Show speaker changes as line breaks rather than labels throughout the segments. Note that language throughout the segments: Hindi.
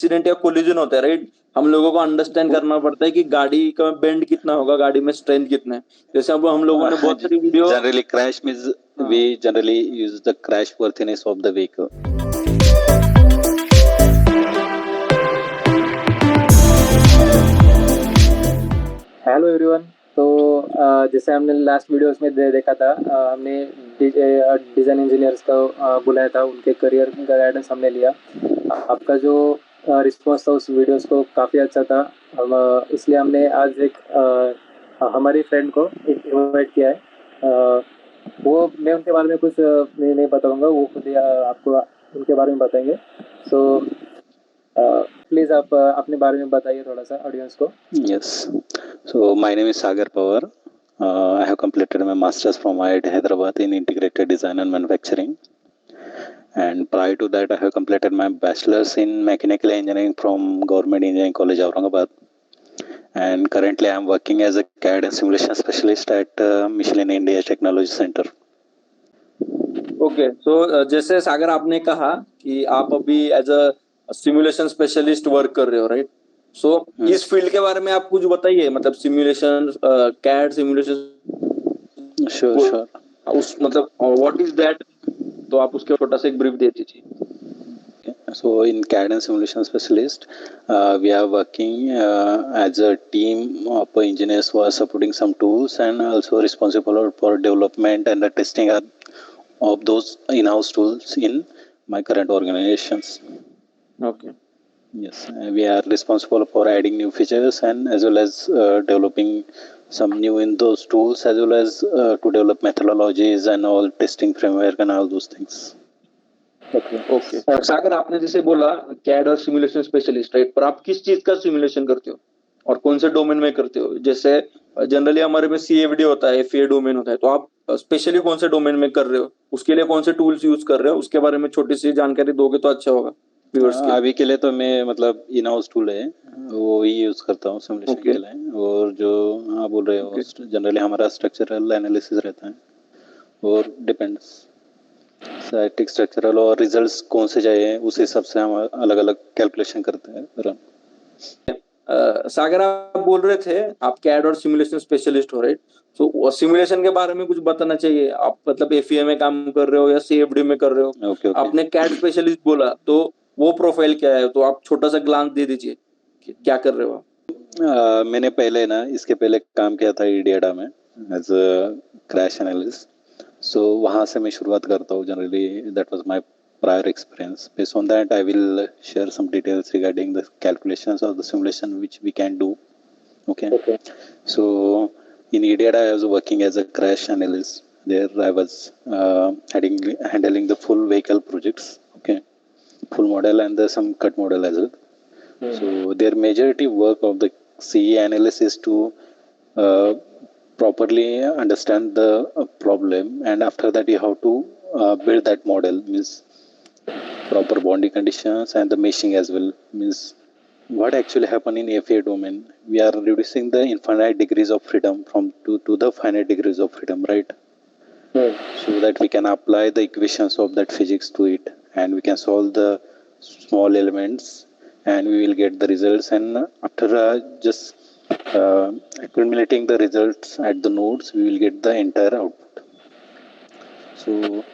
एक्सीडेंट या कोलिजन होता है, राइट, हम लोगों को अंडरस्टैंड करना पड़ता है कि गाड़ी का बेंड कितना होगा, गाड़ी में स्ट्रेंथ कितना है। जैसे अब हम लोगों ने बहुत सारी video.
Generally, crash means we generally use the crash worthiness of the vehicle.
Hello everyone. तो जैसे हमने लास्ट वीडियोस में देखा था, हमने डिज़ाइन इंजीनियर्स का बुलाया था, उनके करियर का गाइडेंस हमने लिया। आपका जो रिस्पॉन्स था उस वीडियोस को काफ़ी अच्छा था। इसलिए हमने आज हमारी फ्रेंड को इनवाइट किया है। वो मैं उनके बारे में कुछ नहीं बताऊंगा, वो खुद ही आपको उनके बारे में बताएंगे। सो प्लीज़ आप अपने बारे में बताइए थोड़ा सा ऑडियंस को।
Yes. So my name is Sagar Pawar. I have completed my master's from IIT Hyderabad in integrated design and manufacturing. And prior to that, I have completed my bachelor's in mechanical engineering from Government Engineering College, Aurangabad. And currently, I am working as a CAD and simulation specialist at Michelin India Technology Center.
Okay, so जैसे सागर आपने कहा कि आप अभी as a simulation specialist work कर रहे हो, राइट? सो इस फील्ड के बारे में आप कुछ बताइए, मतलब सिमुलेशन, कैड सिमुलेशन।
Sure.
उस मतलब व्हाट इज दैट, तो आप उसके छोटा सा एक ब्रीफ दे दीजिए।
So in CAD and simulation specialist, we are working as a team of engineers who are supporting some tools and also responsible for development and the testing of those in-house tools in my current organizations.
Okay.
Yes, we are responsible for adding new features and as well as developing some new in those tools, as well as to develop methodologies and all testing framework and all those things.
Okay Sagar, आपने जैसे बोला कैड और सिमुलेशन स्पेशलिस्ट, राइट, पर आप किस चीज का सिमुलेशन करते हो और कौन से डोमेन में करते हो? जैसे जनरली हमारे में सीएफडी होता है, एफए डोमेन होता है, तो आप स्पेशली कौन से डोमेन में कर रहे हो, उसके लिए कौन से टूल्स यूज कर रहे हो, उसके बारे में छोटी सी जानकारी दोगे तो अच्छा होगा व्यूअर्स के।
अभी के लिए तो मैं मतलब इन हाउस टूल है वो ही यूज करता हूँ सिमुलेशन के लिए। और जो आप बोल रहे हो जनरली हमारा स्ट्रक्चरल एनालिसिस रहता है और डिपेंड्स स्टैटिक स्ट्रक्चरल और रिजल्ट्स कौन से चाहिए उस हिसाब से हम अलग अलग कैलकुलेशन करते हैं।
सागर, आप बोल रहे थे आप कैड और सिमुलेशन स्पेशलिस्ट हो, राइट? तो सिमुलेशन के बारे में कुछ बताना चाहिए। आप मतलब एफईए में काम कर रहे हो या सीएफडी में कर रहे हो?
Okay.
आपने कैड स्पेशलिस्ट बोला, तो वो प्रोफाइल क्या है, तो आप छोटा सा ग्लांस दे दीजिए क्या कर रहे हो।
मैंने पहले इसके पहले काम किया था ईडियाडा में एज अ क्रैश एनालिस्ट। सो वहाँ से मैं शुरुआत करता हूँ। Generally that was my prior experience. Based on that, I will share some details regarding the calculations of the simulation which we can do. Okay. So in idiot, I was working as a crash analyst. There I was handling the full vehicle projects. Okay, full model and some cut model as well. So their majority work of the CE analyst is to properly understand the problem, and after that you have to build that model, means proper bonding conditions and the meshing as well. Means what actually happen in FA domain, we are reducing the infinite degrees of freedom to the finite degrees of freedom, right? So that we can apply the equations of that physics to it, and we can solve the small elements, and we will get the results. And after just accumulating the results at the nodes, we will get the entire output. So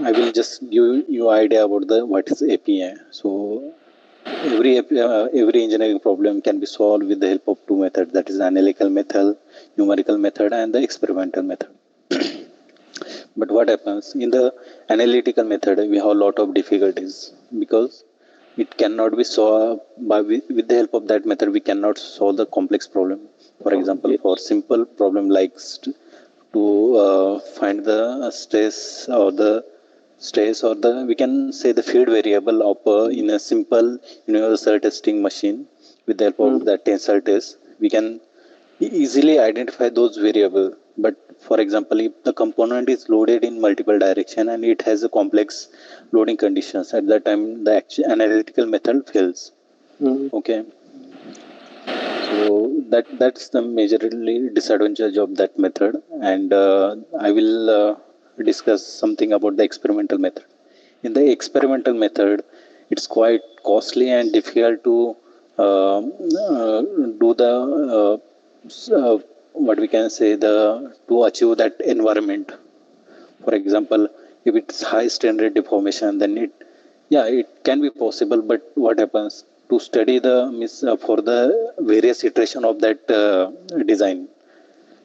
I will just give you idea about the what is API. So every engineering problem can be solved with the help of two methods, that is analytical method, numerical method, and the experimental method. But what happens in the analytical method, we have a lot of difficulties because it cannot be solved with the help of that method. We cannot solve the complex problem. For example, for simple problem like to find the stress or the we can say the field variable of in a simple universal testing machine. With the help of that tensor test, we can easily identify those variable. But for example, if the component is loaded in multiple direction and it has a complex loading conditions, at that time the actual analytical method fails. Okay, so that's the majorly disadvantage of that method. And I will discuss something about the experimental method. In the experimental method, it's quite costly and difficult to do the what we can say the to achieve that environment. For example, if it's high standard deformation, then it can be possible. But what happens to study the for the various iteration of that design,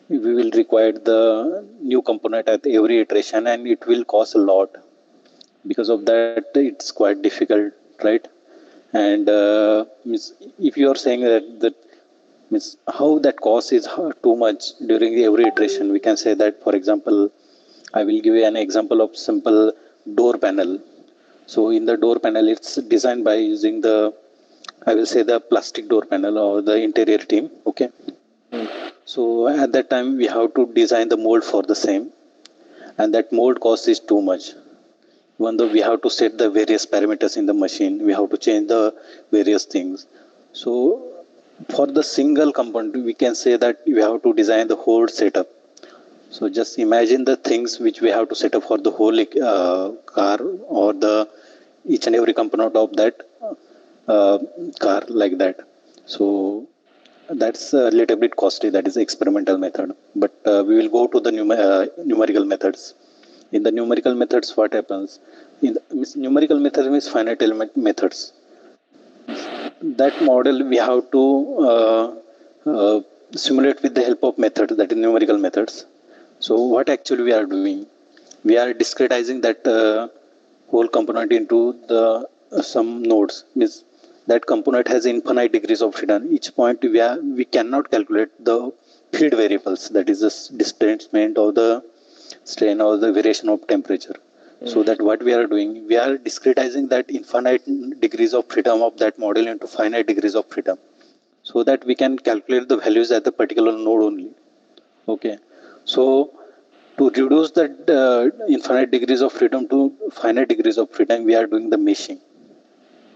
we will require the new component at every iteration, and it will cost a lot. Because of that, it's quite difficult, right? And if you are saying that means how that cost is too much during every iteration, we can say that, for example, I will give you an example of simple door panel. So in the door panel, it's designed by using the, I will say, the plastic door panel or the interior team. Okay. So at that time, we have to design the mold for the same, and that mold cost is too much. Even though we have to set the various parameters in the machine, we have to change the various things. So for the single component, we can say that we have to design the whole setup. So just imagine the things which we have to set up for the whole car, or the each and every component of that car, like that. So that's a little bit costly. That is experimental method. But we will go to the numerical methods. In the numerical methods, what happens? In the numerical methods means finite element methods. That model we have to simulate with the help of methods, that is numerical methods. So what actually we are doing? We are discretizing that whole component into the some nodes. Means that component has infinite degrees of freedom. Each point we cannot calculate the field variables, that is the displacement of the strain or the variation of temperature. So that what we are doing, we are discretizing that infinite degrees of freedom of that model into finite degrees of freedom, so that we can calculate the values at the particular node only. Okay. So to reduce that infinite degrees of freedom to finite degrees of freedom, we are doing the meshing.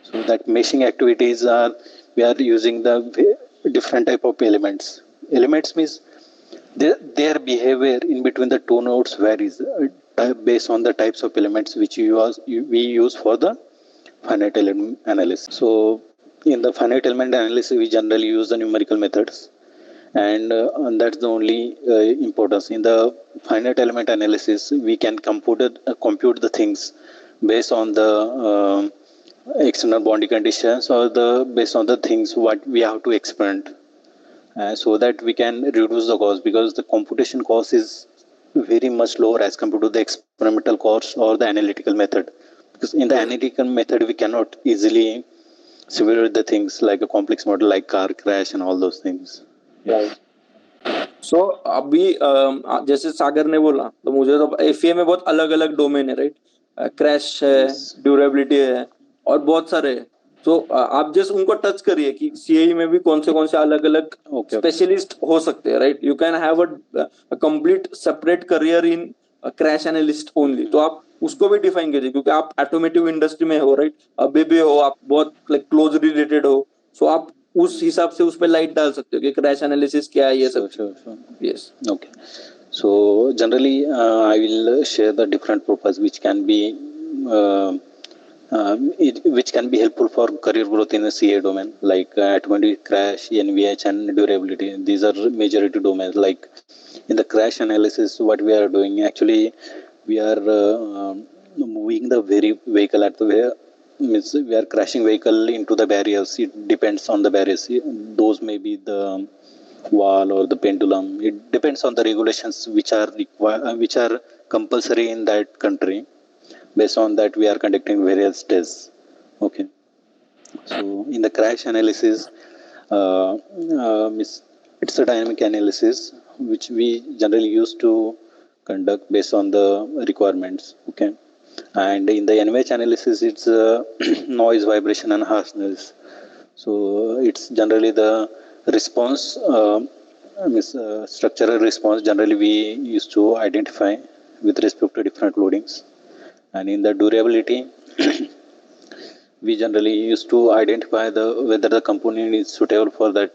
So that meshing activities are, we are using the different type of elements. Elements means their behavior in between the two nodes varies based on the types of elements which we use for the finite element analysis. So in the finite element analysis, we generally use the numerical methods, and that's the only importance. In the finite element analysis, we can compute the things based on the external boundary conditions, or based on the things what we have to experiment, so that we can reduce the cost, because the computation cost is very much lower as compared to the experimental cost or the analytical method. Because in the analytical method, we cannot easily simulate the things like a complex model like car crash and all those things.
Right. सो अभी जैसे सागर ने बोला, तो मुझे तो एफईए में बहुत अलग अलग डोमेन है, राइट? क्रैश है, ड्यूरेबिलिटी है, और बहुत सारे हैं. तो आप जस्ट उनको टच करिए कि सीएई में भी कौन से अलग अलग स्पेशलिस्ट हो सकते हैं, right? You can have a complete separate career in crash analyst only. तो आप उसको भी डिफाइन कीजिए, क्योंकि आप ऑटोमेटिव इंडस्ट्री में हो, राइट? अभी भी हो, आप बहुत लाइक क्लोज रिलेटेड हो, सो आप उस हिसाब से उस पर लाइट डाल सकते हो कि क्रैश एनालिसिस क्या है, ये सब. Yes.
Okay. So generally, I will share the different purpose which can be helpful for career growth in the CA domain, like automatic crash, NVH, and durability. These are majority domains. Like in the crash analysis, what we are doing, actually, we are moving the vehicle at the way. Means we are crashing vehicle into the barriers. It depends on the barriers. Those may be the wall or the pendulum. It depends on the regulations which are compulsory in that country. Based on that, we are conducting various tests. Okay. So in the crash analysis, it's a dynamic analysis which we generally use to conduct based on the requirements. Okay. And in the NVH analysis, it's noise, vibration, and harshness. So it's generally the response, structural response. Generally, we used to identify with respect to different loadings. And in the durability, we generally used to identify whether the component is suitable for that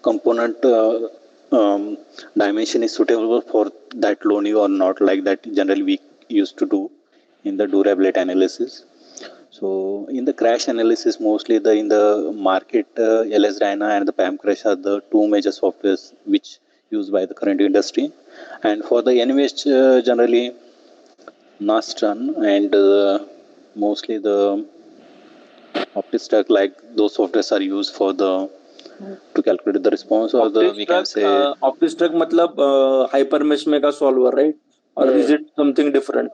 component dimension is suitable for that loading or not. Like that, generally we used to do in the durability analysis. So in the crash analysis, mostly in the market, LS Dyna and the PAM Crash are the two major softwares which used by the current industry. And for the NVH, generally Nastran and mostly the OptiStruct, like those softwares are used for the to calculate the response, or the we can say
OptiStruct मतलब hypermesh में का solver, right? Or is it something different?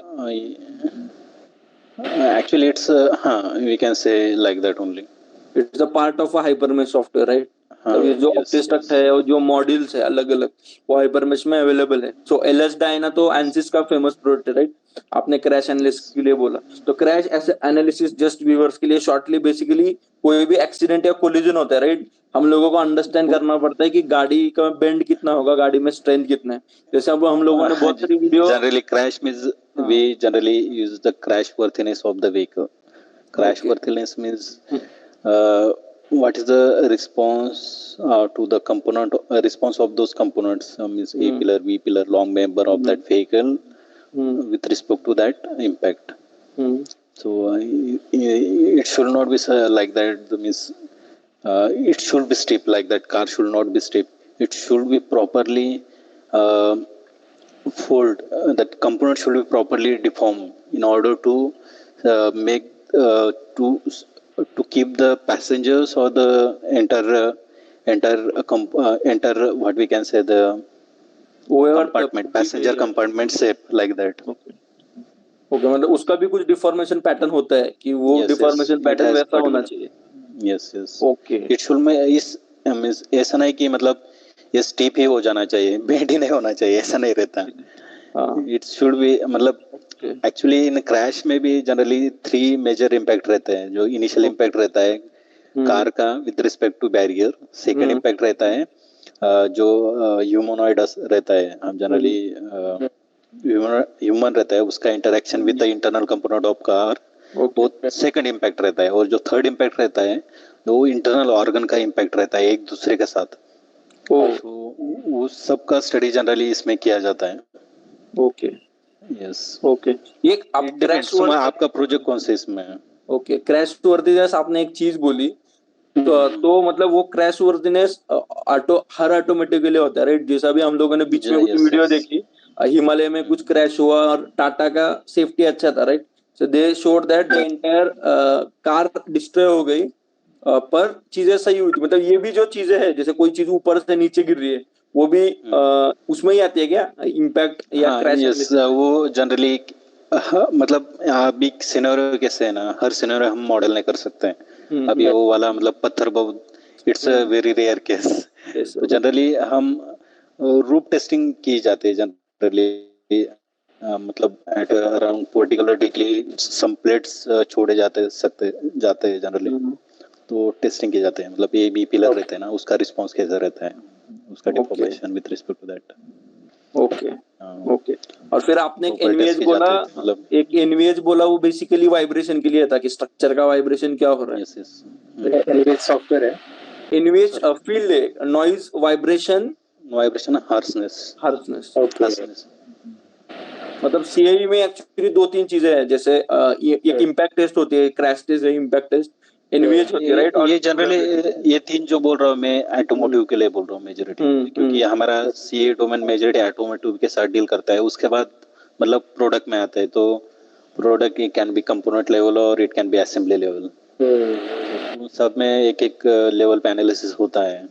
actually it's we can say like that only.
It's a part of a hypermesh software, right? तो ये जो
yes,
OptiStruct
yes.
है और जो मॉड्यूल्स है अलग अलग वो hypermesh में अवेलेबल है. So LS Dyna तो ANSYS का फेमस प्रोडक्ट है, राइट? आपने क्रैश एनालिसिस के लिए बोला, तो क्रैश एनालिसिस जस्ट व्यूअर्स के लिए शॉर्टली बेसिकली कोई भी एक्सीडेंट या कोलिजन होता है, राइट? हम लोगों को अंडरस्टैंड करना पड़ता है कि गाड़ी का बेंड कितना होगा, गाड़ी में स्ट्रेंथ कितना है. जैसे अब हम लोगों ने बहुत सारी video
generally crash means we generally use the crash worthiness of the vehicle. Crash worthiness means what is the response to the component response of those components, means A pillar, V pillar, long member of that vehicle with respect to that impact. So it should not be like that. Means it should be steep like that. Car should not be steep. It should be properly fold. That component should be properly deformed in order to make to keep the passengers or the enter what we can say the compartment, passenger compartment safe like that.
Okay, मतलब उसका भी कुछ डिफॉर्मेशन पैटर्न होता है कि वो डिफॉर्मेशन पैटर्न वैसा होना चाहिए.
Yes yes
okay.
It should में इस मींस ऐसा नहीं कि मतलब ये स्टीप ही हो जाना चाहिए, बेंड ही नहीं होना चाहिए, ऐसा नहीं रहता. इट शुड बी मतलब एक्चुअली इन क्रैश में भी जनरली 3 मेजर इम्पैक्ट रहते हैं. जो इनिशियल इम्पैक्ट रहता है कार का with respect to barrier. Second impact रहता है जो ह्यूमनॉइड रहता है, हम जनरली ह्यूमन रहता है, उसका interaction with the internal component of car, वो सेकंड इम्पैक्ट रहता है. और जो थर्ड इम्पैक्ट रहता है वो इंटरनल ऑर्गन का इम्पैक्ट रहता है एक दूसरे के साथ. तो वो सब का स्टडी जनरली इसमें किया जाता है.
ओके.
यस.
ओके. ये अब क्रैश
आपका प्रोजेक्ट कौन से इसमें है?
ओके. क्रैश वर्दीनेस आपने एक चीज बोली, तो मतलब वो क्रैश वर्दीनेस हर ऑटोमेटिक के लिए होता है, राइट? जैसा भी हम लोगों ने बीच में कुछ वीडियो देखी, हिमालय में कुछ क्रैश हुआ और टाटा का सेफ्टी अच्छा था, right? So they showed that the entire car destroy हो गई, पर चीजें सही हुई थी. मतलब ये भी जो चीजें है, जैसे कोई चीज ऊपर से नीचे गिर रही है, वो भी उसमें ही आती है क्या, इम्पैक्ट या क्रैश?
यस, वो जनरली मतलब अभी सिनेरियो कैसे है ना, हर सिनेरियो हम मॉडल नहीं कर सकते हैं. अभी वो वाला मतलब पत्थर बहुत, it's a very rare case. तो जनरली हम रूफ टेस्टिंग की जाती है जनरली, मतलब at around particular degree some plates छोड़े जाते हैं जनरली. तो टेस्टिंग किए जाते हैं, मतलब ए बी पिलर रहते हैं ना, उसका रिस्पांस कैसा रहता है, उसका deformation with respect to that.
Okay. Okay. और फिर आपने एक एनवीएच बोला, मतलब एक एनवीएच बोला, वो बेसिकली वाइब्रेशन के लिए था कि स्ट्रक्चर का वाइब्रेशन क्या हो रहा है.
Yes yes.
एनवीएच सॉफ्टवेयर है.
एनवीएच फील्ड है नॉइज, वाइब्रेशन, हार्शनेस. मतलब सीआई में एक्चुअली 2-3 चीजें हैं, जैसे एक इम्पैक्ट टेस्ट होती है, क्रैश टेस्ट है, इम्पैक्ट टेस्ट, एनवीएच होती है, राइट?
और ये जनरली ये 3 जो बोल रहा हूँ मैं ऑटोमोटिव के लिए बोल रहा हूँ मेजॉरिटी, क्योंकि हमारा सीए डोमेन मेजॉरिटी ऑटोमोटिव के साथ डील करता है. उसके बाद मतलब प्रोडक्ट में आता है, तो product can be component level और it can be assembly level. सब में एक लेवल पे एनालिसिस होता है.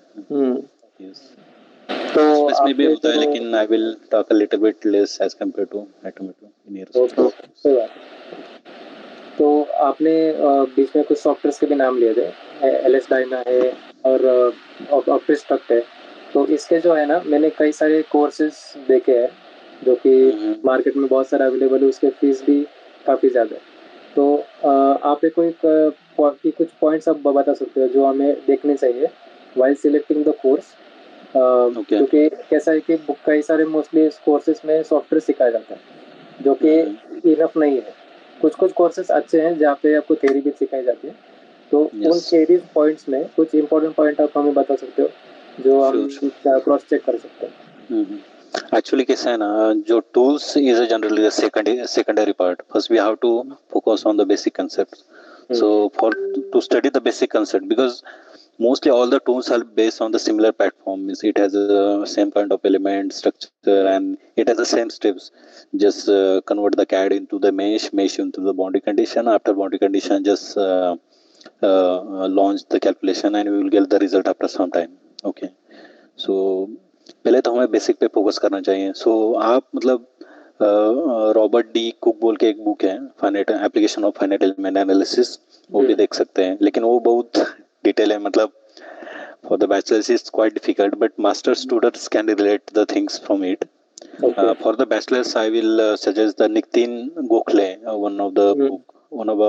तो इसमें भी होता है, लेकिन I will talk a little bit less as compare to automotive.
तो आपने बीच में कुछ सॉफ्टवेयर के भी नाम लिए थे, एलएस डायना है और ऑप्टिस्ट्रक्ट है. तो इसके जो है ना, मैंने कई सारे कोर्सेज देखे हैं जो कि मार्केट में बहुत सारे अवेलेबल है, उसके फीस भी काफ़ी ज़्यादा है. तो आप कुछ पॉइंट्स आप बता सकते हो जो हमें देखने चाहिए वाइल सिलेक्टिंग द कोर्स. क्योंकि कैसा है कि कई सारे मोस्टली कोर्सेज में सॉफ्टवेयर सिखाया जाता है जो कि इनफ नहीं है. कुछ कोर्सेज अच्छे हैं जहाँ पे आपको थ्योरी भी सिखाई जाती है. तो उन थ्योरी पॉइंट्स में कुछ इंपॉर्टेंट पॉइंट आप हमें बता सकते हो जो हम क्रॉस चेक कर सकते हैं.
एक्चुअली कैसा है ना, जो tools is generally secondary part. First we have to focus on the basic concept. So to study the basic concept, because mostly all the tools are based on the similar platform. Means it has the same kind of element structure and it has the same steps. Just convert the CAD into the mesh into the boundary condition. After boundary condition, just launch the calculation and we will get the result after some time. Okay. So पहले तो हमें बेसिक पे फोकस करना चाहिए. So आप मतलब रॉबर्ट डी कुक बोल के एक बुक है, finite application of finite element analysis, वो भी देख सकते हैं, लेकिन वो बहुत डिटेल है. मतलब for the bachelors is quite difficult, but master students can relate the things from it. For the bachelors I will suggest the Nitin Gokhale, one of the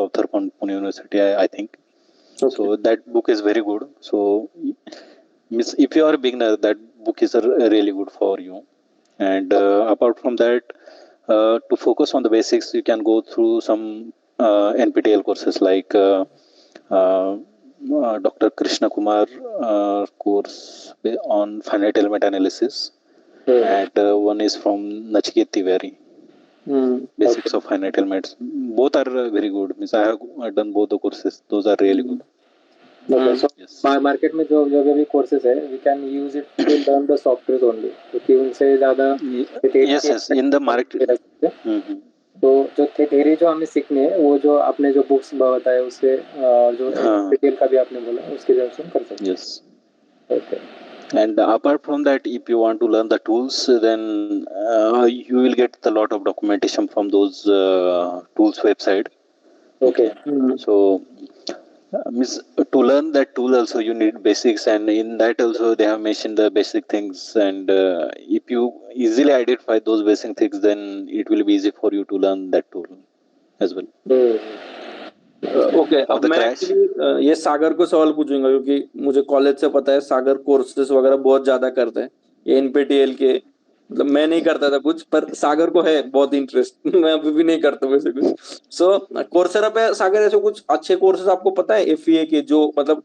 author from Pune University, I think. So that book is very good. So if you are a beginner, that book is really good for you. And apart from that, to focus on the basics, you can go through some NPTEL courses like Dr. Krishna Kumar course on finite element analysis, and one is from Nachiket Tiwari, basics of finite elements. Both are very good. Means I have done both the courses. Those are really good.
Okay, so
Yes.
Market में जो जो भी कोर्सेज है, we can use it to learn the softwares only, क्योंकि उनसे ज़्यादा
Yes, in the market.
तो जो थ्योरी जो हमें सीखनी है, वो जो आपने जो बुक्स बताए उससे जो NPTEL का भी आपने बोला, उसके जरिए से हम कर सकते हैं.
Yes.
Okay.
And apart from that, if you want to learn the tools, then you will get a lot of documentation from those tools website.
Okay.
So means to learn that tool also you need basics, and in that also they have mentioned the basic things, and if you easily identify those basic things, then it will be easy for you to learn that tool as well.
Okay, अब मैं actually, ये सागर को सवाल पूछूंगा, क्योंकि मुझे कॉलेज से पता है सागर कोर्सेज वगैरह बहुत ज्यादा करते हैं. ये NPTEL के, मतलब मैं नहीं करता था कुछ, पर सागर को है बहुत इंटरेस्ट. मैं अभी भी नहीं करता वैसे कुछ. सो कोर्सेरा पे सागर ऐसे कुछ अच्छे कोर्सेज आपको पता है FEA के, जो मतलब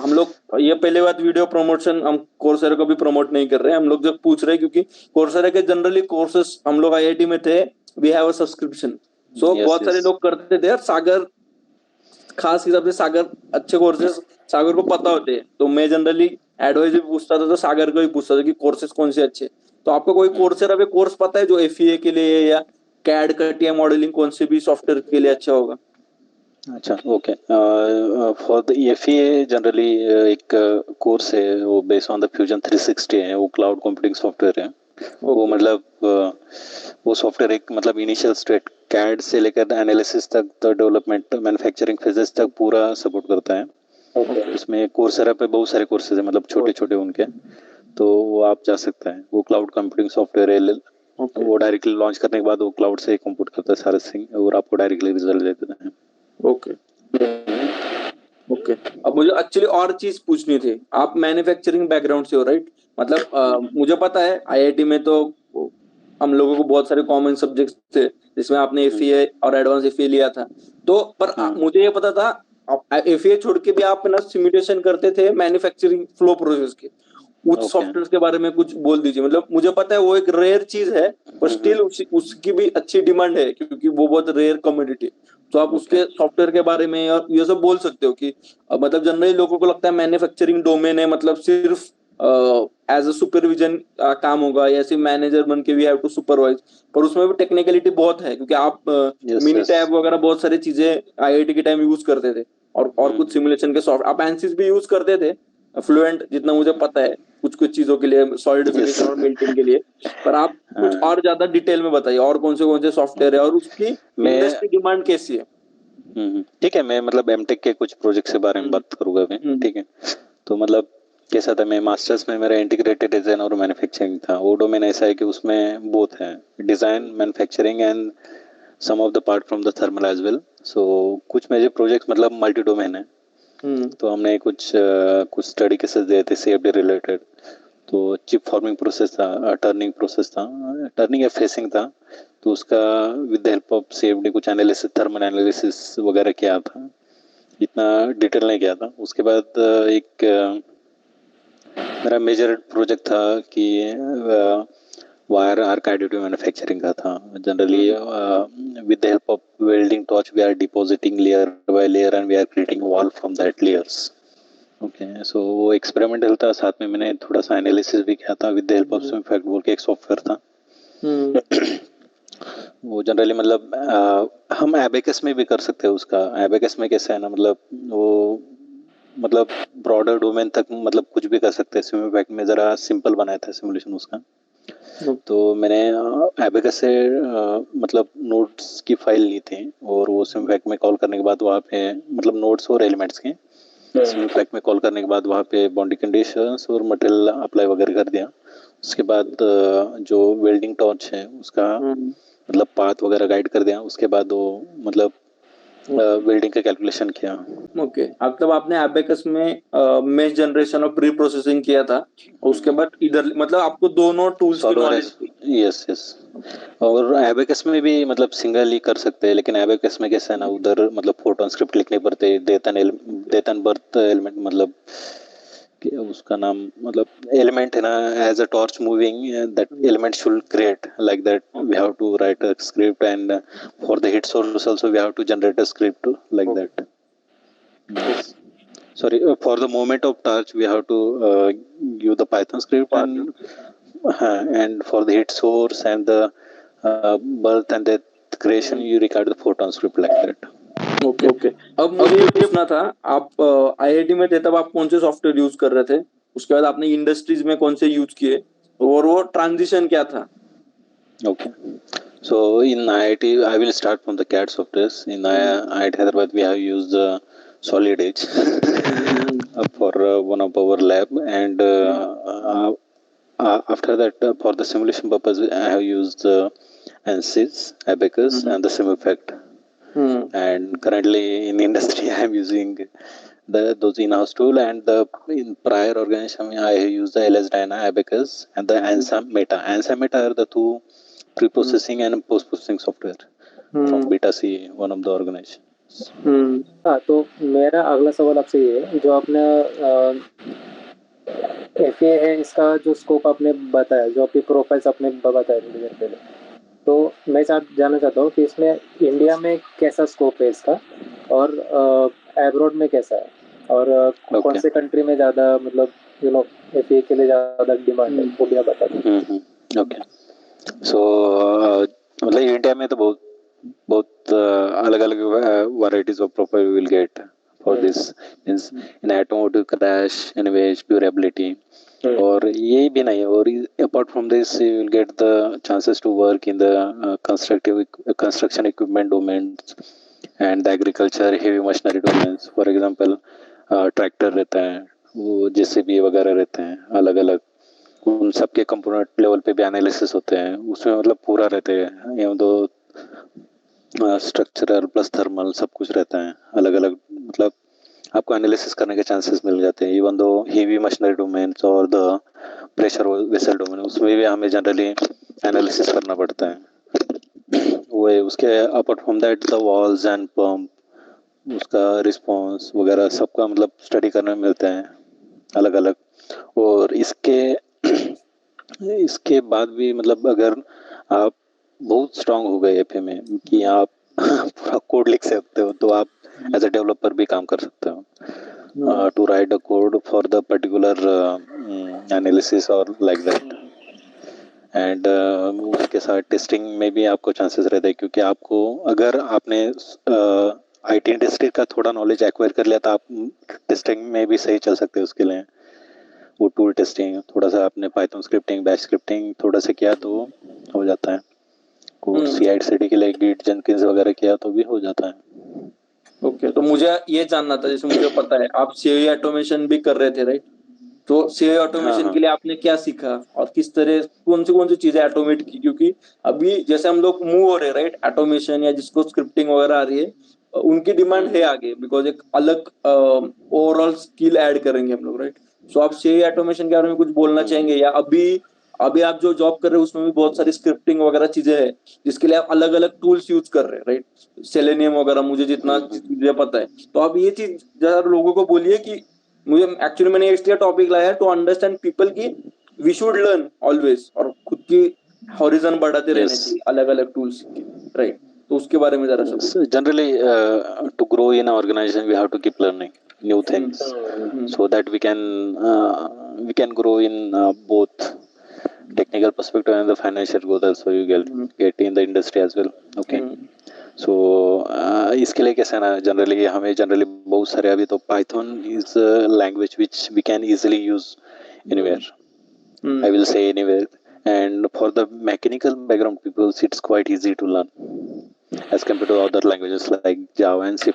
हम लोग ये पहले बात वीडियो प्रमोशन हम कोर्सेरा को भी प्रमोट नहीं कर रहे हैं. हम लोग जब पूछ रहे हैं, क्योंकि कोर्सेरा के जनरली कोर्सेज हम लोग IIT में थे, वी हैव अ सब्सक्रिप्शन. सो बहुत सारे लोग करते थे. सागर खास हिसाब से सागर अच्छे कोर्सेज सागर को पता होते हैं, तो मैं जनरली एडवाइस भी पूछता था, तो सागर को ही पूछता था कि कोर्सेज कौन से अच्छे. तो आपको कोई कोर्सेरा पे कोर्स पता है जो FEA के लिए या CAD कटिया मॉडलिंग कौन से भी सॉफ्टवेयर के लिए अच्छा होगा?
अच्छा, okay. For the FEA generally एक कोर्स है, वो बेस्ड ऑन द फ्यूजन 360 है. वो क्लाउड कंप्यूटिंग सॉफ्टवेयर है. वो मतलब वो सॉफ्टवेयर एक मतलब इनिशियल स्टेट CAD से लेकर एनालिसिस तक, तो डेवलपमेंट मैन्युफैक्चरिंग फेजेस तक पूरा सपोर्ट करता है. इसमें कोर्सेरा पे बहुत सारे कोर्सेज है, मतलब छोटे छोटे उनके, तो वो आप जा सकते हैं. वो क्लाउड कंप्यूटिंग सॉफ्टवेयर है. वो डायरेक्टली लॉन्च करने के बाद वो क्लाउड से कंप्यूट करता है सारे थिंग, और आपको डायरेक्टली रिजल्ट देता है.
ओके. अब मुझे एक्चुअली और चीज पूछनी थी. आप मैन्युफैक्चरिंग बैकग्राउंड से हो, राइट? मतलब मुझे पता है IIT में तो हम लोगों को बहुत सारे कॉमन सब्जेक्ट्स थे, जिसमें आपने FEA और एडवांस FEA लिया था. तो पर मुझे ये पता था FEA छोड़ के भी आप ना सिमुलेशन करते थे मैन्युफैक्चरिंग फ्लो प्रोसेस के. उस सॉफ्टवेयर के बारे में कुछ बोल दीजिए. मतलब मुझे पता है वो एक रेयर चीज है, पर स्टिल उसकी भी अच्छी डिमांड है, क्योंकि वो बहुत रेयर कमोडिटी. तो आप उसके सॉफ्टवेयर के बारे में और ये सब बोल सकते हो कि मतलब जनरली लोगों को लगता है मैन्युफैक्चरिंग डोमेन है, मतलब सिर्फ एज अ सुपरविजन काम होगा, या सिर्फ मैनेजर बन के वी हैव टू सुपरवाइज. पर उसमें भी टेक्निकलिटी बहुत है, क्योंकि आप मिनी टैब वगैरह बहुत सारी चीजें IIT के टाइम यूज करते थे, और कुछ सिमुलेशन के सॉफ्ट आप ANSYS भी यूज करते थे, फ्लुएंट, जितना मुझे पता है, कुछ चीजों के लिए, सॉलिडिफिकेशन और मेल्टिंग के लिए. पर आप कुछ और ज्यादा डिटेल में बताइए और कौन से सॉफ्टवेयर है और उसकी इंडस्ट्री डिमांड कैसी है.
ठीक है, मैं मतलब एमटेक के कुछ प्रोजेक्ट के बारे में बात करूंगा मैं. ठीक है, तो मतलब कैसा था, मैं मास्टर्स में मेरा इंटीग्रेटेड डिजाइन और मैन्युफैक्चरिंग था. वो डोमेन ऐसा है कि उसमें बोथ है, design, manufacturing and some of the part from the thermal as well. So कुछ मेरे प्रोजेक्ट मतलब मल्टी डोमेन है. तो हमने कुछ स्टडी केसेस दिए थे CFD रिलेटेड. तो चिप फॉर्मिंग प्रोसेस था, टर्निंग या फेसिंग था. तो उसका with the help of CFD कुछ एनालिसिस, थर्मल एनालिसिस वगैरह किया था. इतना डिटेल नहीं किया था. उसके बाद एक मेरा मेजर प्रोजेक्ट था कि वायर आर्क एडिटिव मैन्युफैक्चरिंग का था generally with the help of welding torch we are depositing layer by layer and we are creating wall from that layers okay so वो एक्सपेरिमेंटल था साथ में मैंने थोड़ा सा एनालिसिस भी किया था विद द हेल्प ऑफ सिमफैक्ट बोल के एक सॉफ्टवेयर था वो जनरली मतलब हम एबेकस में भी कर सकते हैं उसका एबेकस में कैसा है ना मतलब वो मतलब ब्रॉडर डोमेन तक मतलब कुछ भी कर सकते हैं सिमफैक्ट में ज़रा सिंपल बनाया था सिमुलेशन उसका तो मैंने एबेकस से मतलब नोट्स की फाइल ली थी और वो सिमफैक्ट में कॉल करने के बाद वहाँ पे मतलब नोट्स और एलिमेंट्स के सिमफैक्ट में कॉल करने के बाद वहाँ पे बाउंड्री कंडीशंस और मटेरियल अप्लाई वगैरह कर दिया उसके बाद जो वेल्डिंग टॉर्च है उसका मतलब पाथ वगैरह गाइड कर दिया उसके बाद वो मतलब वेल्डिंग का कैलकुलेशन किया
ओके मतलब आपने एबेकस में मेश जनरेशन और प्री प्रोसेसिंग किया था उसके बाद इधर मतलब आपको दोनों टूल्स की नॉलेज थी
यस यस और एबेकस में भी मतलब सिंगल ही कर सकते हैं लेकिन एबेकस में कैसा है ना उधर मतलब फोटोन स्क्रिप्ट लिखने पड़ते डेथ एंड बर्थ एलिमेंट मतलब उसका नाम मतलब एलिमेंट है ना as a torch moving that element should create like that we have to write a script and for the heat source also we have to generate a script like that sorry for the moment of touch we have to give the python script and for the hit source and the birth and the creation you require the photon script like that
okay okay अब मुझे ये पूछना था आप आईआईटी में थे तब आप कौन से सॉफ्टवेयर यूज कर रहे थे उसके बाद आपने इंडस्ट्रीज में कौन से यूज किए और वो ट्रांजिशन क्या था
okay so in IIT I will start from the CAD softwares in IIT Hyderabad we have used solid edge for one of our lab and after that for the simulation purpose I have used ANSYS, Abacus and the SimEffect and currently in industry I am using those in-house tool and in prior organization I have used the LS Dyna, Abacus and the ANSYS Meta. ANSYS Meta are the two pre-processing and post-processing software from Beta C, one of the organizations.
हाँ तो मेरा अगला सवाल आपसे ये है जो आपने एफए है इसका जो स्कोप आपने बताया जो आपकी प्रोफाइल्स आपने बताया थोड़ी देर पहले तो मैं जानना चाहता हूँ कि इसमें इंडिया में कैसा स्कोप है इसका और एब्रॉड में कैसा है और कौन से कंट्री में ज़्यादा मतलब यू नो एफए के लिए ज़्यादा डिमांड है वो भी आप बता दो
ओके सो मतलब इंडिया में तो बहुत अलग अलग varieties of profile will get for this means in automotive crash NVH durability और ये भी नहीं और apart from this you will get the chances to work in the construction equipment domains and the agriculture heavy machinery domains for example tractor रहता है वो जेसीबी वगैरह रहते हैं अलग अलग उन सबके कंपोनेंट लेवल पे भी एनालिसिस होते हैं उसमें मतलब पूरा रहते हैं एवं दो स्ट्रक्चरल प्लस थर्मल सब कुछ रहता है अलग अलग मतलब आपको एनालिसिस करने के चांसेस मिल जाते हैं even though heavy machinery domains और द प्रेशर वेसल डोमेन उसमें भी हमें जनरली एनालिसिस करना पड़ता है वो उसके apart from that the walls and pump उसका रिस्पॉन्स वगैरह सबका मतलब स्टडी करने मिलते हैं अलग अलग और इसके बाद भी मतलब अगर आप बहुत स्ट्रांग हो गए एफए में कि आप पूरा कोड लिख सकते हो तो आप एज अ डेवलपर भी काम कर सकते हो to write a code for the particular analysis और लाइक दैट एंड उसके साथ टेस्टिंग में भी आपको चांसेस रहते हैं क्योंकि आपको अगर आपने आईटी इंडस्ट्री का थोड़ा नॉलेज एक्वायर कर लिया तो आप टेस्टिंग में भी सही चल सकते हैं उसके लिए वो टूल टेस्टिंग थोड़ा सा आपने पाइथन स्क्रिप्टिंग बैच स्क्रिप्टिंग थोड़ा सा किया तो हो जाता है कोड CI/CD के लिए गिट जेनकिंस वगैरह किया तो भी हो जाता है
ओके तो मुझे ये जानना था जैसे मुझे पता है आप सीआई ऑटोमेशन भी कर रहे थे राइट तो सीआई ऑटोमेशन के लिए आपने क्या सीखा और किस तरह कौन सी चीजें ऑटोमेट की क्योंकि अभी जैसे हम लोग मूव हो रहे हैं राइट ऑटोमेशन या जिसको स्क्रिप्टिंग वगैरह आ रही है उनकी डिमांड है आगे बिकॉज एक अलग ओवरऑल स्किल ऐड करेंगे हम लोग राइट सो आप सीआई ऑटोमेशन के बारे में कुछ बोलना चाहेंगे या अभी आप जो जॉब कर रहे हैं उसमें भी बहुत सारी स्क्रिप्टिंग वगैरह चीजें हैं जिसके लिए आप अलग अलग टूल्स यूज कर रहे हैं राइट सेलेनियम वगैरह मुझे जितना मुझे पता है तो आप ये चीज जरा लोगों को बोलिए कि मुझे एक्चुअली मैंने इसलिए टॉपिक लाया है टू अंडरस्टैंड पीपल की वी शुड लर्न ऑलवेज और खुद की हॉरिजन बढ़ाते रहने
Yes.
चाहिए अलग अलग टूल्स के, राइट? तो उसके बारे में जरा सा बोलो।
So generally, to grow in an organization, we have to keep learning new things, so that we can grow in both technical perspective and the financial growth also you get in the industry as well. Okay. So इसके लिए कैसा है ना, जनरली हमें जनरली बहुत सारे, अभी तो Python is language which we can easily use anywhere. I will say anywhere. And for the mechanical background people, it's quite easy to learn as compared to other languages like Java and C++.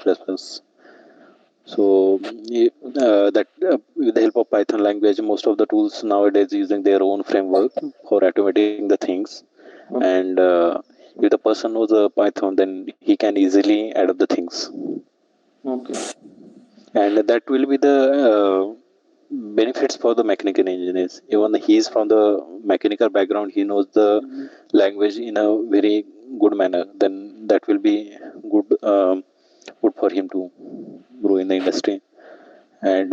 So with the help of Python language, most of the tools nowadays using their own framework for automating the things. And if the person knows Python, then he can easily add up the things.
Okay.
And that will be the benefits for the mechanical engineers. Even he is from the mechanical background, he knows the language in a very good manner, then that will be good for him to grow in the industry. And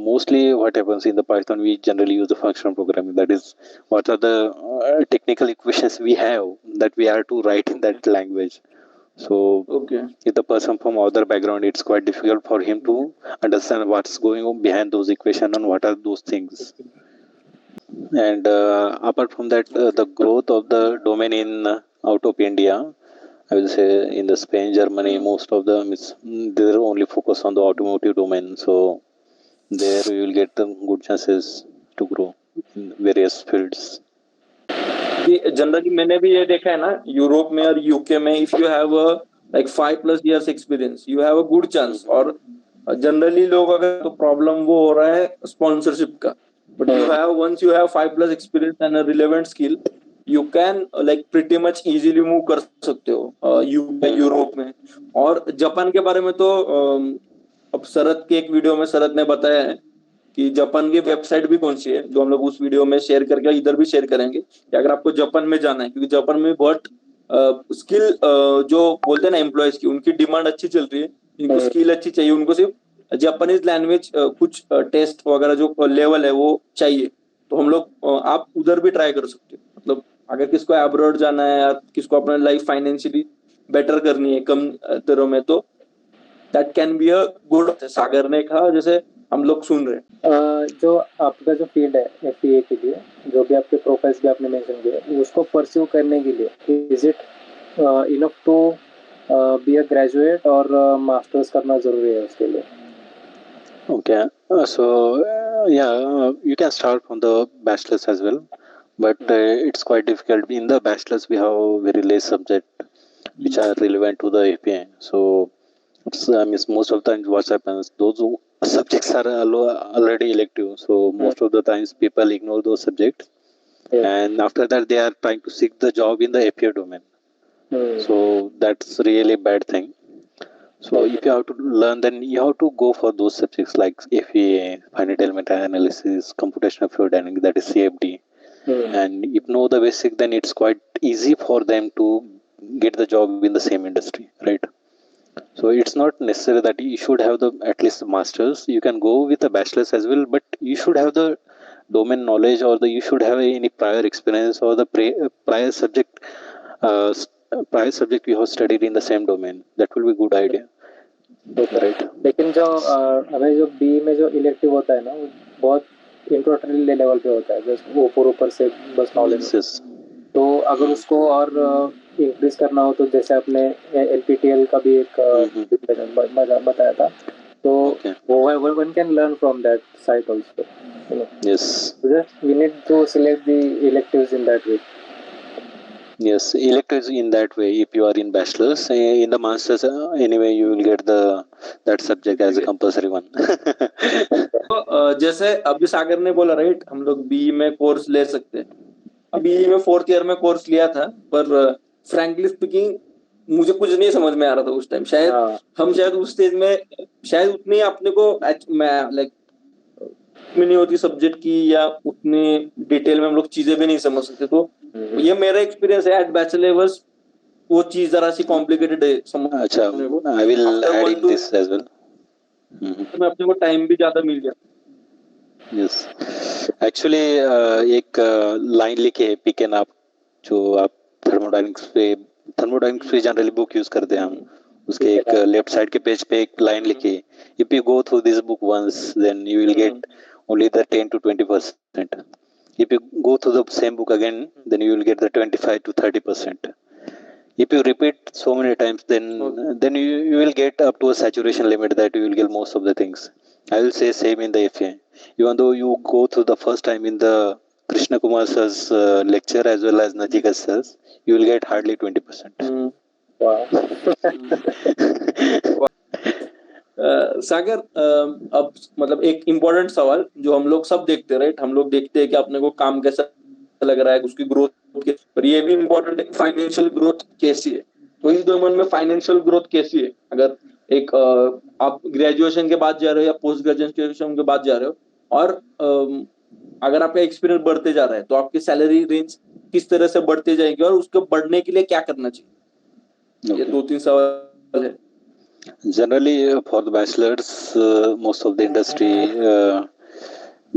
mostly what happens in the Python, we generally use the functional programming. That is, what are the technical equations we have that we are to write in that language. So
Okay.
if the person from other background, it's quite difficult for him to understand what's going on behind those equations and what are those things. And apart from that, the growth of the domain in out of India, I will say in the Spain, Germany, most of them they're only focused on the automotive domain. So there we will get the good chances to grow in various fields.
Generally मैंने भी ये देखा है ना, यूरोप में और यूके में, if you have like 5+ years experience, you have a good chance. और जनरली लोग अगर, तो प्रॉब्लम वो हो रहा है स्पॉन्सरशिप का. But you have, once you have 5+ experience and a relevant skill, you can like pretty much easily move कर सकते हो यूरोप में. और जापान के बारे में तो अब शरद के एक वीडियो में शरद ने बताया है कि जापान की वेबसाइट भी कौन सी है, जो हम लोग उस वीडियो में शेयर करके इधर भी शेयर करेंगे, कि अगर आपको जापान में जाना है, क्योंकि जापान में बहुत स्किल जो बोलते हैं ना एम्प्लॉयज की, उनकी डिमांड अच्छी चल रही है. इनको स्किल अच्छी चाहिए, उनको सिर्फ जापानीज लैंग्वेज कुछ टेस्ट वगैरह जो लेवल है वो चाहिए. तो हम लोग आप उधर भी ट्राई कर सकते हो. मतलब अगर किसको अब्रॉड जाना है या किसको अपना लाइफ फाइनेंशियली बेटर करनी है कम दरों में, तो that can be a good. Sagar ने कहा, जैसे हम लोग सुन रहे हैं.
जो आपका जो फील्ड है FEA के लिए, जो भी आपके प्रोफाइल्स भी आपने मेंशन किए, उसको परस्यू करने के लिए is it enough to be a graduate और मास्टर्स करना जरूरी है उसके लिए?
Okay, so you can start from the bachelor's as well, but it's quite difficult. In the bachelor's, we have very less subject which are relevant to the APA. So most of the times what happens, those subjects are already elective. So most of the times people ignore those subjects, and after that they are trying to seek the job in the APA domain. So that's really bad thing. So if you have to learn, then you have to go for those subjects like FEA, finite element analysis, computational fluid dynamics, that is CFD. And if you know the basic, then it's quite easy for them to get the job in the same industry, right? So it's not necessary that you should have the at least the masters. You can go with a bachelor's as well, but you should have the domain knowledge, or you should have any prior experience, or the prior subject you have studied in the same domain. That will be a good idea. Right.
लेकिन जो हमें जो BE में जो इलेक्टिव होता है ना, वो बहुत इंट्रोडक्टरी लेवल पे होता है, जस्ट ऊपर से बस नॉलेज. तो अगर उसको और इंक्रीज करना हो, तो जैसे आपने LPTL का भी एक बताया था, तो वो one can learn from that site also.
Yes.
Just we need to select the electives in that way.
Yes, electives in that way. If you are in bachelor's, in the masters, anyway you will get that subject as a compulsory one.
तो जैसे अभी सागर ने बोला, राइट, हम लोग BE में कोर्स ले सकते हैं. BE में 4th year में कोर्स लिया था, पर फ्रैंकली स्पीकिंग मुझे कुछ नहीं समझ में आ रहा था उस टाइम. शायद उस स्टेज में शायद उतनी अपने को लाइक नहीं होती सब्जेक्ट की, या उतनी डिटेल में हम लोग चीजें भी नहीं समझ सकते. तो ये मेरा एक्सपीरियंस है एट बैचलर लेवल्स, वो चीज जरा सी कॉम्प्लिकेटेड है समझने को.
I will add in this as well.
मैं अपने को टाइम भी ज्यादा मिल गया.
Yes, actually एक लाइन लिखी है, pick an up जो आप थर्मोडायनेमिक्स पे जनरली बुक यूज करते हैं हम, उसके एक लेफ्ट साइड के पेज पे एक लाइन लिखी, if you go through this book once then you will get only the 10 to 20%. If you go through the same book again, then you will get the 25 to 30%. If you repeat so many times, then you will get up to a saturation limit that you will get most of the things. I will say same in the FA. Even though you go through the first time in the Krishna Kumar sir's lecture as well as Nachiket sir's, you will get hardly 20%.
Wow.
सागर, अब मतलब एक इम्पोर्टेंट सवाल जो हम लोग सब देखते हैं, राइट? हम लोग देखते हैं कि अपने को काम कैसा लग रहा है, उसकी ग्रोथ, पर ये भी इम्पोर्टेंट है फाइनेंशियल ग्रोथ कैसी है। तो इस डोमेन में फाइनेंशियल ग्रोथ कैसी है? अगर एक आप ग्रेजुएशन के बाद जा रहे हो या पोस्ट ग्रेजुएशन के बाद जा रहे हो, और अगर आपका एक्सपीरियंस बढ़ते जा रहा है, तो आपकी सैलरी रेंज किस तरह से बढ़ती जाएगी और उसको बढ़ने के लिए क्या करना चाहिए? ये 2-3 सवाल है।
Generally, for the bachelors, most of the industry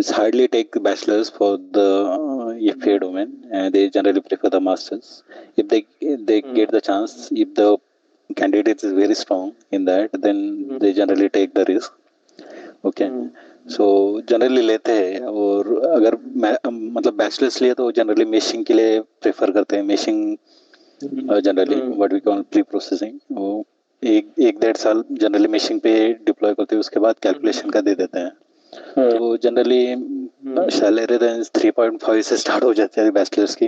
is hardly take bachelors for the FA domain, and they generally prefer the masters. If they get the chance, if the candidate is very strong in that, then they generally take the risk. Okay. So generally लेते हैं, और अगर मतलब बैचलर्स लिए तो जनरली मेशिंग के लिए प्रेफर करते हैं। Meshing generally what we call preprocessing, वो एक 1.5 साल जनरली मेशिंग पे डिप्लॉय करते हैं, उसके बाद कैलकुलेशन का दे देते हैं। तो जनरली सैलरी रेंज 3.5 से स्टार्ट हो जाती है बैचलर्स की।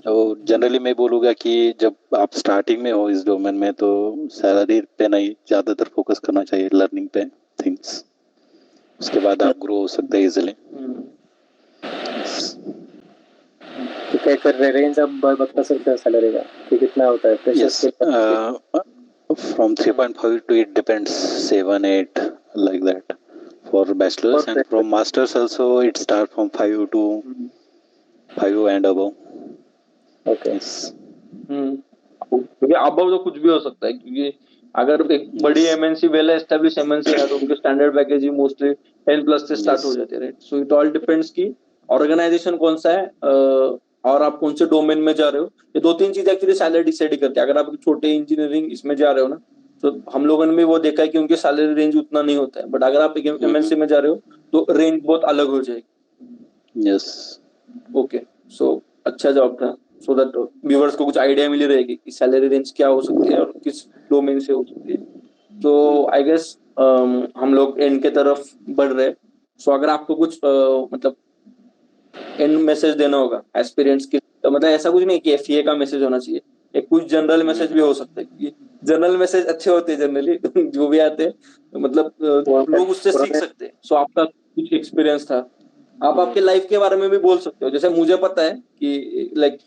तो जनरली मैं बोलूँगा कि जब आप स्टार्टिंग में हो इस डोमेन में, तो सैलरी पे नहीं, ज़्यादातर फोकस करना चाहिए लर्निंग पे थिंग्स, उसके बाद आप ग्रो हो सकते हैं इजीली।
तो क्या कर रहे रेंज आप बता सकते हैं सैलरी का कि कितना होता है?
Yes, from 3.5 to it depends 7, 8 like that for bachelors, and from masters also it start from 5 to 5 and above.
Okay.
Yes.
क्योंकि अबव तो कुछ भी हो सकता है, क्योंकि अगर एक बड़ी एमएनसी, वेल एस्टेब्लिश एमएनसी है, तो उनके स्टैंडर्ड पैकेज ही मोस्टली 10+ से स्टार्ट हो जाते हैं, right? So it all depends कि ऑर्गेनाइजेशन कौन सा है और आप कौन से डोमेन में जा रहे हो। ये 2-3 चीजें एक्चुअली सैलरी डिसाइड करते हैं। अगर आप छोटे इंजीनियरिंग इसमें जा रहे हो ना, तो हम लोगों ने भी वो देखा है कि उनकी सैलरी रेंज उतना नहीं होता है, बट अगर आप एमएनसी में जा रहे हो तो रेंज बहुत अलग हो जाएगी।
Yes.
ओके, सो अच्छा जवाब था, सो दैट व्यूअर्स को कुछ आइडिया मिली रहेगी कि सैलरी रेंज क्या हो सकती है और किस डोमेन से हो सकती है। तो आई गेस हम लोग एंड के तरफ बढ़ रहे हैं। सो अगर आपको कुछ मतलब एंड मैसेज देना होगा एस्पिरेंट्स की, तो मतलब ऐसा कुछ नहीं कि एफए का मैसेज होना चाहिए, एक कुछ जनरल मैसेज भी हो सकता है, क्योंकि जनरल मैसेज अच्छे होते हैं जनरली जो भी आते हैं, तो मतलब लोग उससे सीख सकते हैं। सो आपका कुछ एक्सपीरियंस था, आप आपके लाइफ के बारे में भी बोल सकते हो। जैसे मुझे पता है कि लाइक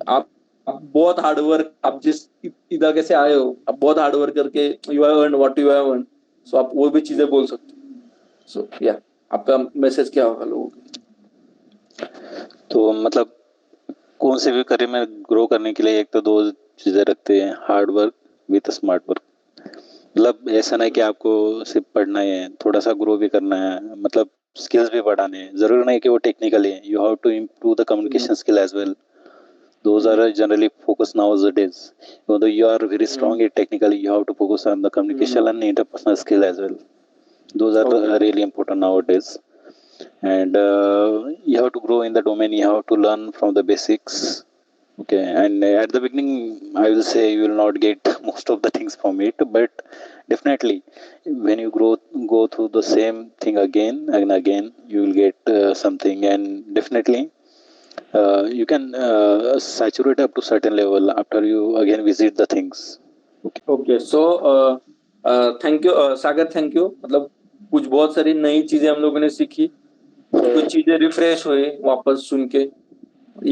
आप बहुत हार्डवर्क, आप जिस इधर से आए हो, आप बहुत हार्डवर्क करके you have earn what you have earn, so आप वो भी चीजें बोल सकते हो। सो या आपका मैसेज क्या होगा लोगों को?
तो मतलब कौन से भी करियर में ग्रो करने के लिए एक तो 2 चीजें रखते हैं, hard work with smart work. मतलब ऐसा नहीं कि आपको सिर्फ पढ़ना है, थोड़ा सा ग्रो भी करना है, मतलब स्किल्स भी बढ़ाने हैं। जरूरी नहीं कि वो टेक्निकली है, you have to improve the communication skill as well. Those are generally focused nowadays. Although you are very strong in technically, you have to focus on the communication and interpersonal skill as well. Those are really important nowadays. And you have to grow in the domain. You have to learn from the basics. Okay. And at the beginning, I will say you will not get most of the things from it, but definitely, when you go through the same thing again and again, you will get something. And definitely, you can saturate up to certain level after you again visit the things.
Okay, so thank you Sagar, thank you. मतलब कुछ बहुत सारी नई चीजें हम लोगों ने सीखी, कुछ चीजें रिफ्रेश हुई वापस सुन के,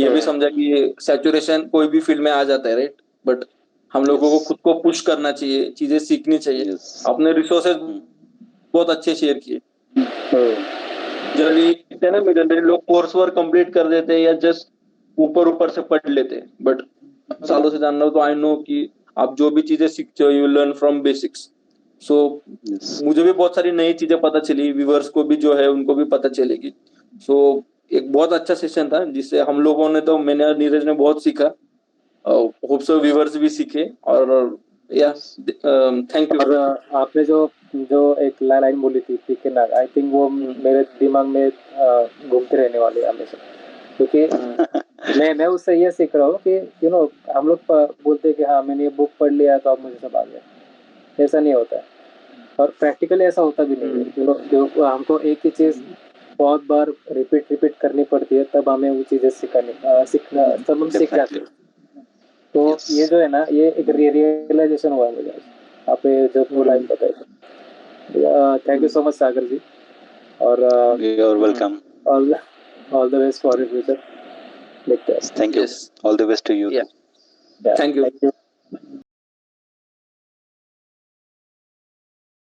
ये भी समझा कि सैचुरेशन कोई भी फील्ड में आ जाता है, राइट? बट हम लोगों को खुद को पुश करना चाहिए, चीजें सीखनी चाहिए। अपने रिसोर्सेज बहुत अच्छे शेयर किए। जनरली लोग कोर्स वर्क कंप्लीट कर देते हैं या जस्ट ऊपर से पढ़ लेते हैं, बट सालों से जानना हो तो आई नो कि आप जो भी चीजें सीखते हो यू लर्न फ्रॉम बेसिक्स। सो मुझे भी बहुत सारी नई चीजें पता चली, व्यूअर्स को भी जो है उनको भी पता चलेगी। सो एक बहुत अच्छा सेशन था जिससे हम लोगों ने तो मैंने और नीरज ने बहुत सीखा, होप सो व्यूवर्स भी सीखे। और या थैंक यू।
और आपने जो जो एक लाइन बोली थी पीके नाग, आई थिंक वो मेरे दिमाग में घूमते रहने वाली है हमेशा, क्योंकि मैं उससे ये सीख रहा हूँ कि हम लोग बोलते हैं कि हाँ मैंने ये बुक पढ़ लिया तो अब मुझे सब आ गया। ऐसा नहीं होता है, और प्रैक्टिकली ऐसा होता भी नहीं है। जो हमको एक ही चीज बहुत बार रिपीट करनी पड़ती है, तब हमें वो चीजें सीखना तब हम सीख जाते हैं। तो
Yes.
ये जो है ना, ये एक रियलाइजेशन हुआ है मुझे आप ये जो वो लाइन बताई। थैंक यू सो मच सागर जी, और
You're welcome.
All the best for your future. देखते हैं।
Thank you.
Yes.
All the best to you
Yeah.
too.
Thank you.
Thank you.